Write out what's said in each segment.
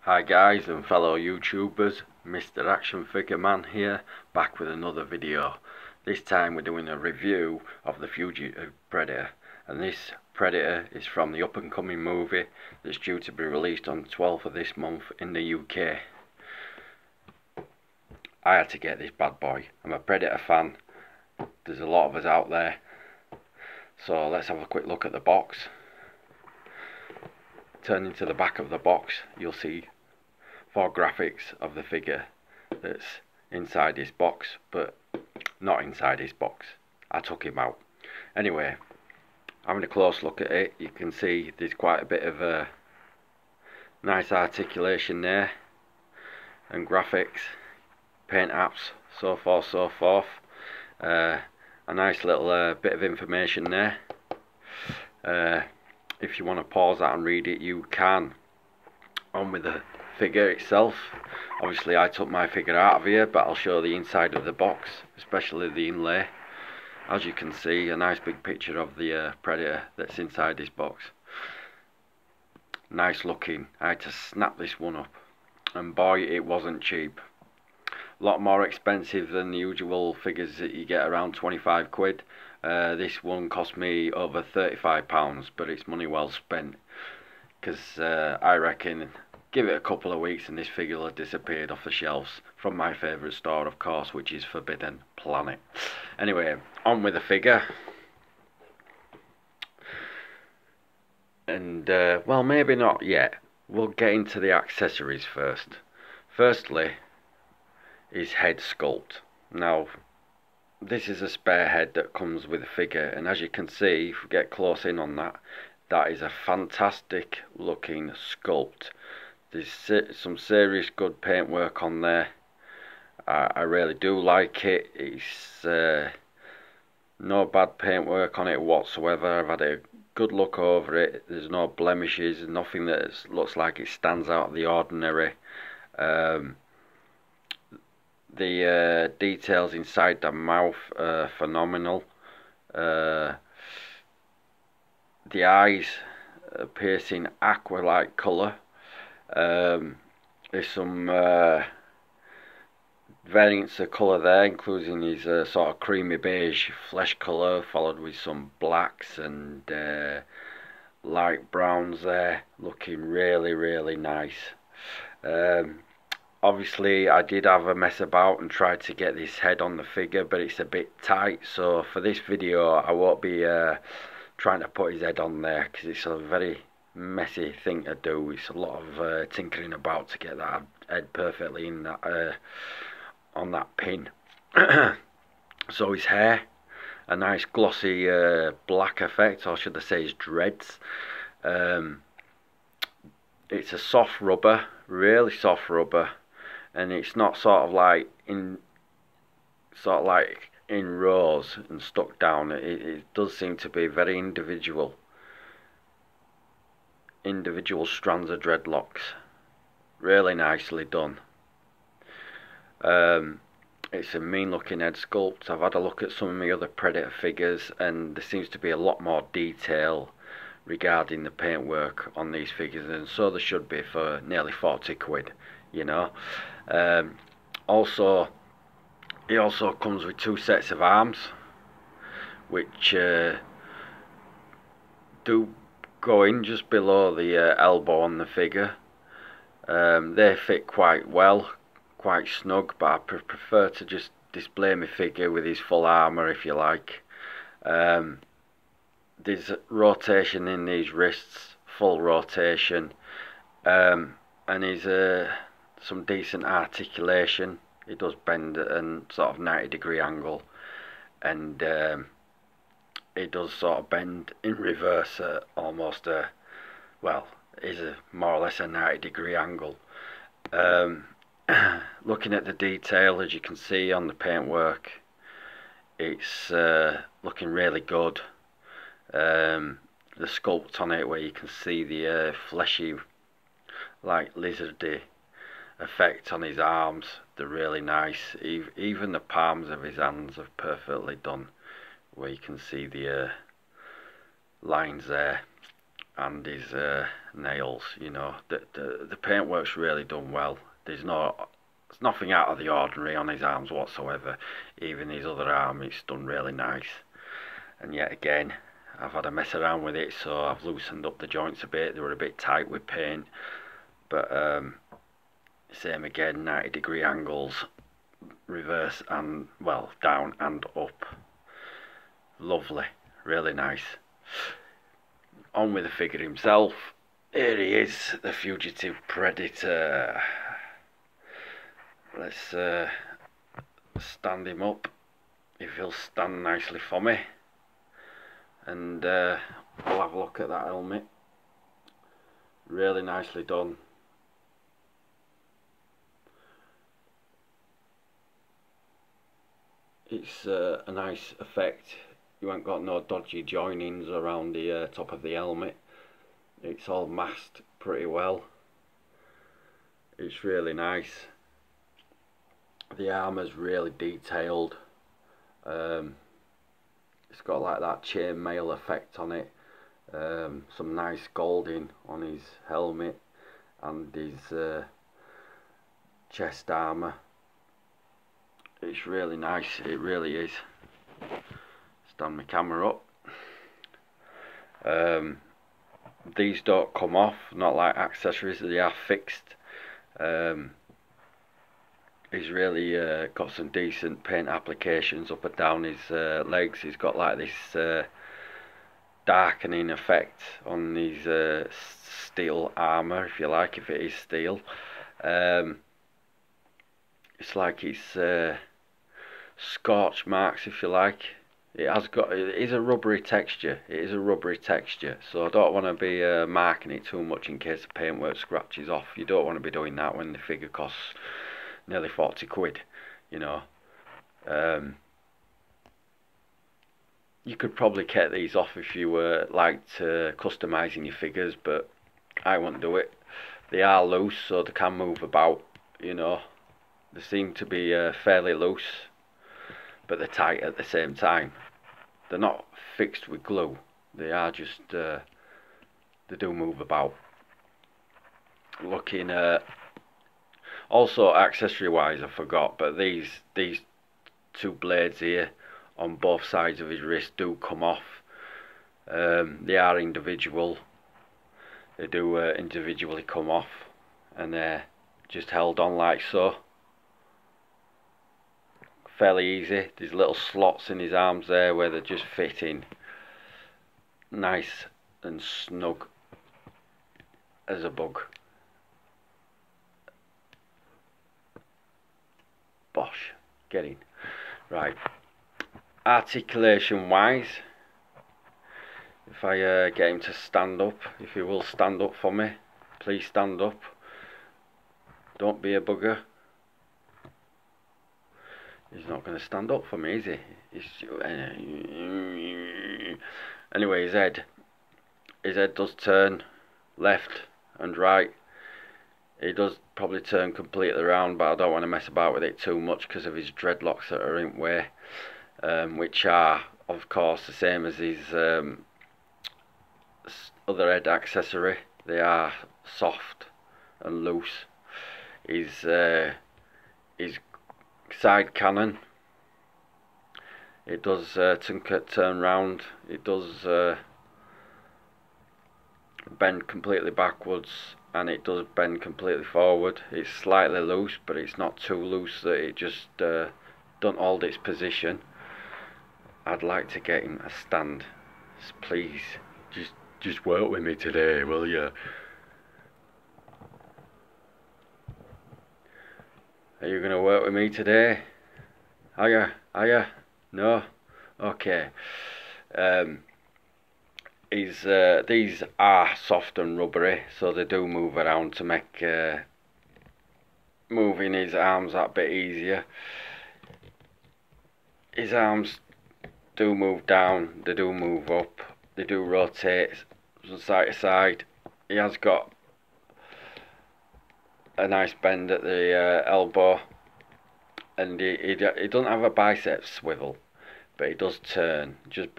Hi guys and fellow YouTubers, Mr. Action Figure Man here, back with another video. This time we're doing a review of the Fugitive Predator, and this Predator is from the up and coming movie that's due to be released on the 12th of this month in the UK. I had to get this bad boy. I'm a Predator fan, there's a lot of us out there, so let's have a quick look at the box. Turning to the back of the box, you'll see 4 graphics of the figure that's inside this box, but not inside this box. I took him out. Anyway, having a close look at it, you can see there's quite a bit of a nice articulation there, and graphics, paint apps, so forth. A nice little bit of information there. If you want to pause that and read it, you can. On with the figure itself. Obviously I took my figure out of here, but I'll show the inside of the box, especially the inlay. As you can see, a nice big picture of the Predator that's inside this box. Nice looking. I had to snap this one up, and boy, it wasn't cheap. A lot more expensive than the usual figures that you get, around 25 quid. This one cost me over £35, but it's money well spent, because I reckon give it a couple of weeks and this figure will have disappeared off the shelves from my favourite store, of course, which is Forbidden Planet. Anyway, on with the figure. And well, maybe not yet. We'll get into the accessories first. Firstly, his head sculpt. Now, this is a spare head that comes with the figure, and as you can see, if we get close in on that, that is a fantastic looking sculpt. There's some serious good paintwork on there. I really do like it. It's no bad paintwork on it whatsoever. I've had a good look over it. There's no blemishes, nothing that looks like it stands out of the ordinary. The details inside the mouth are phenomenal. The eyes are piercing aqua-like colour. There's some variants of colour there, including his sort of creamy beige flesh colour, followed with some blacks and light browns there, looking really nice. Obviously I did have a mess about and tried to get this head on the figure, but it's a bit tight, so for this video I won't be trying to put his head on there, because it's a very messy thing to do. It's a lot of tinkering about to get that head perfectly in that on that pin. So his hair, a nice glossy black effect, or should I say his dreads. It's a soft rubber, really soft rubber, and it's not sort of like in rows and stuck down. It does seem to be very individual strands of dreadlocks. Really nicely done. It's a mean looking head sculpt. I've had a look at some of my other Predator figures, and there seems to be a lot more detail regarding the paintwork on these figures, and so there should be for nearly 40 quid, you know. Also, he also comes with 2 sets of arms, which do go in just below the elbow on the figure. They fit quite well, quite snug, but I prefer to just display my figure with his full armour, if you like. There's rotation in these wrists, full rotation, and he's some decent articulation. It does bend at a sort of 90-degree angle, and it does sort of bend in reverse at almost a, well, is a more or less a 90-degree angle. Looking at the detail, as you can see on the paintwork, it's looking really good. The sculpt on it, where you can see the fleshy, like lizardy effect on his arms, they're really nice. Even the palms of his hands are perfectly done, where you can see the lines there. and his nails. You know, the paintwork's really done well. There's nothing out of the ordinary on his arms whatsoever. Even his other arm, it's done really nice. And yet again, I've had a mess around with it, so I've loosened up the joints a bit. They were a bit tight with paint, but same again, 90-degree angles, reverse and, well, down and up. Lovely, really nice. On with the figure himself. Here he is, the Fugitive Predator. Let's stand him up, if he'll stand nicely for me, and we'll have a look at that helmet. Really nicely done. It's a nice effect. You ain't got no dodgy joinings around the top of the helmet. It's all masked pretty well. It's really nice. The armour's really detailed. It's got like that chainmail effect on it. Some nice golding on his helmet and his chest armour. It's really nice, it really is. Stand my camera up. These don't come off, not like accessories, they are fixed. He's really got some decent paint applications up and down his legs. He's got like this darkening effect on his steel armour, if you like, if it is steel. It's like it's scorch marks, if you like. It is a rubbery texture. It is a rubbery texture, so I don't want to be marking it too much in case the paintwork scratches off. You don't want to be doing that when the figure costs nearly 40 quid, you know. You could probably get these off if you were liked customising your figures, but I won't do it. They are loose, so they can move about, you know. They seem to be fairly loose, but they're tight at the same time. They're not fixed with glue. They are just they do move about. Looking at also accessory wise, I forgot, but these two blades here on both sides of his wrist do come off. They are individual. They do individually come off, and they're just held on like so. Fairly easy. There's little slots in his arms there where they're just fitting nice and snug as a bug. Bosh, get in. Right, articulation wise, if I get him to stand up, if he will stand up for me, please stand up, don't be a bugger. He's not going to stand up for me, is he? Anyway, his head does turn left and right. He does probably turn completely around, but I don't want to mess about with it too much because of his dreadlocks that are in way, which are of course the same as his other head accessory. They are soft and loose. His side cannon, it does turn round. It does bend completely backwards, and it does bend completely forward. It's slightly loose, but it's not too loose that it just don't hold its position. I'd like to get him a stand. Please, just work with me today, will you? Are you gonna work with me today? Are ya? Are ya? No? Okay. These are soft and rubbery, so they do move around to make moving his arms that bit easier. His arms do move down, they do move up, they do rotate from side to side. He has got a nice bend at the elbow, and he doesn't have a bicep swivel, but he does turn just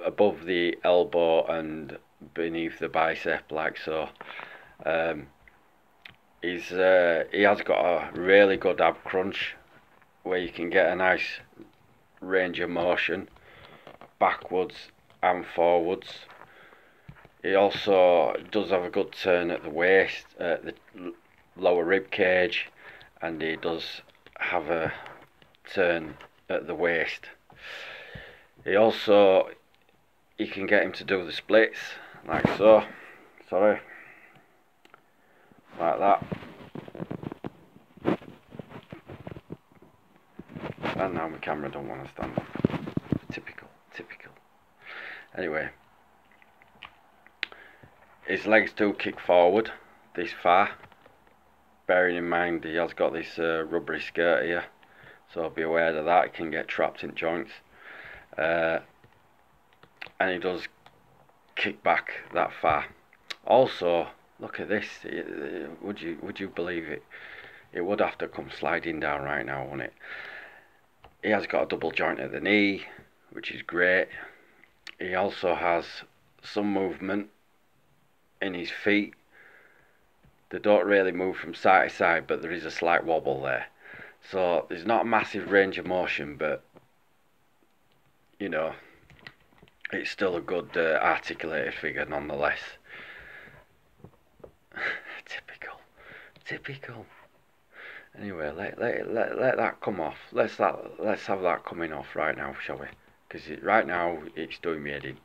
above the elbow and beneath the bicep, like so. He has got a really good ab crunch where you can get a nice range of motion backwards and forwards. He also does have a good turn at the waist, at the lower rib cage, and he does have a turn at the waist. You can get him to do the splits like so, like that, and now my camera don't want to stand up. Typical. Anyway, his legs do kick forward this far, bearing in mind he has got this rubbery skirt here, so be aware of that. It can get trapped in joints, and he does kick back that far. Also, look at this. Would you believe it? It would have to come sliding down right now, wouldn't it? He has got a double joint at the knee, which is great. He also has some movement in his feet. They don't really move from side to side, but there is a slight wobble there. So there's not a massive range of motion, but you know, it's still a good articulated figure nonetheless. Typical. Anyway, let that come off. Let's have that coming off right now, shall we? Because right now it's doing me head in.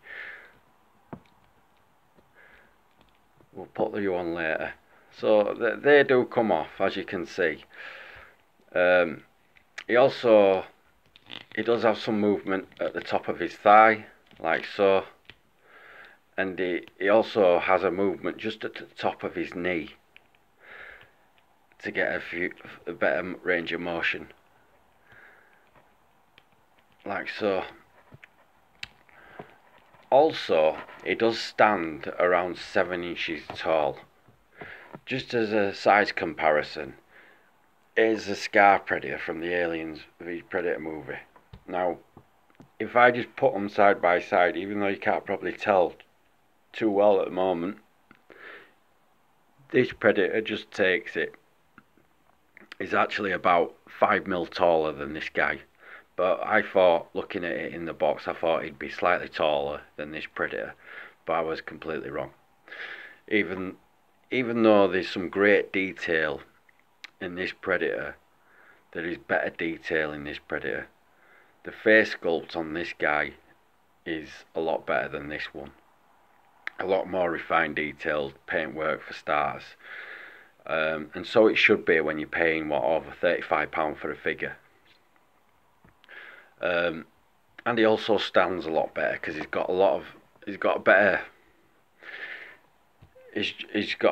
We'll put the on later. So they do come off, as you can see. He does have some movement at the top of his thigh, like so, and he also has a movement just at the top of his knee to get a better range of motion, like so. Also, he does stand around 7 inches tall. Just as a size comparison, is a Scar Predator from the Aliens v Predator movie. Now, if I just put them side by side, even though you can't probably tell too well at the moment, this Predator just takes it. He's actually about 5 mil taller than this guy, but I thought, looking at it in the box, I thought he'd be slightly taller than this Predator, but I was completely wrong. Even though there's some great detail in this Predator, there is better detail in this Predator. The face sculpt on this guy is a lot better than this one. A lot more refined, detailed paintwork for starters. And so it should be when you're paying over £35 for a figure. And he also stands a lot better because he's got a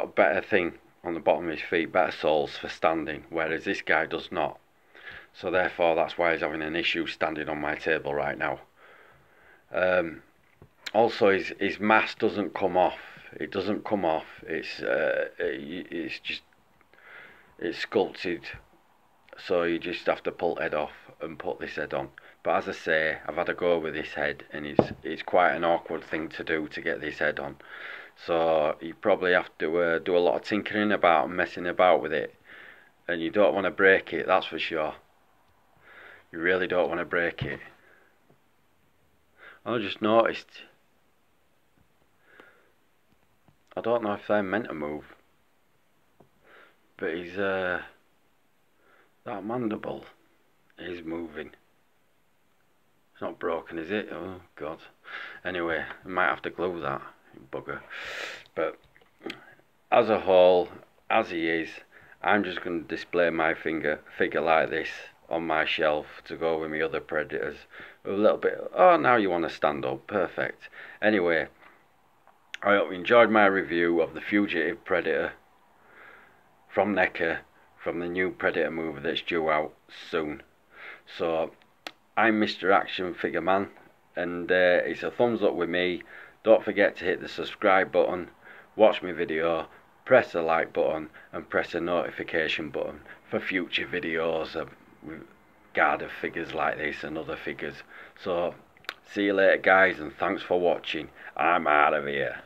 better thing on the bottom of his feet, better soles for standing, whereas this guy does not. So therefore that's why he's having an issue standing on my table right now. Also his mask doesn't come off. It doesn't come off. It's sculpted, so you just have to pull head off and put this head on. But as I say, I've had a go with this head, and it's quite an awkward thing to do to get this head on. So you probably have to do a lot of tinkering about and messing about with it, and you don't want to break it, that's for sure. You really don't want to break it. I just noticed, I don't know if they're meant to move, but that mandible is moving. It's not broken, is it? Oh god. Anyway, I might have to glue that, bugger. But as a whole, as he is, I'm just going to display my figure like this on my shelf to go with my other Predators. With a little bit, oh, now you want to stand up, perfect. Anyway, I hope you enjoyed my review of the Fugitive Predator from NECA, from the new Predator movie that's due out soon. So, I'm Mr. Action Figure Man, and it's a thumbs up with me. Don't forget to hit the subscribe button, watch my video, press the like button, and press the notification button for future videos of guarded figures like this and other figures. So, see you later guys, and thanks for watching. I'm out of here.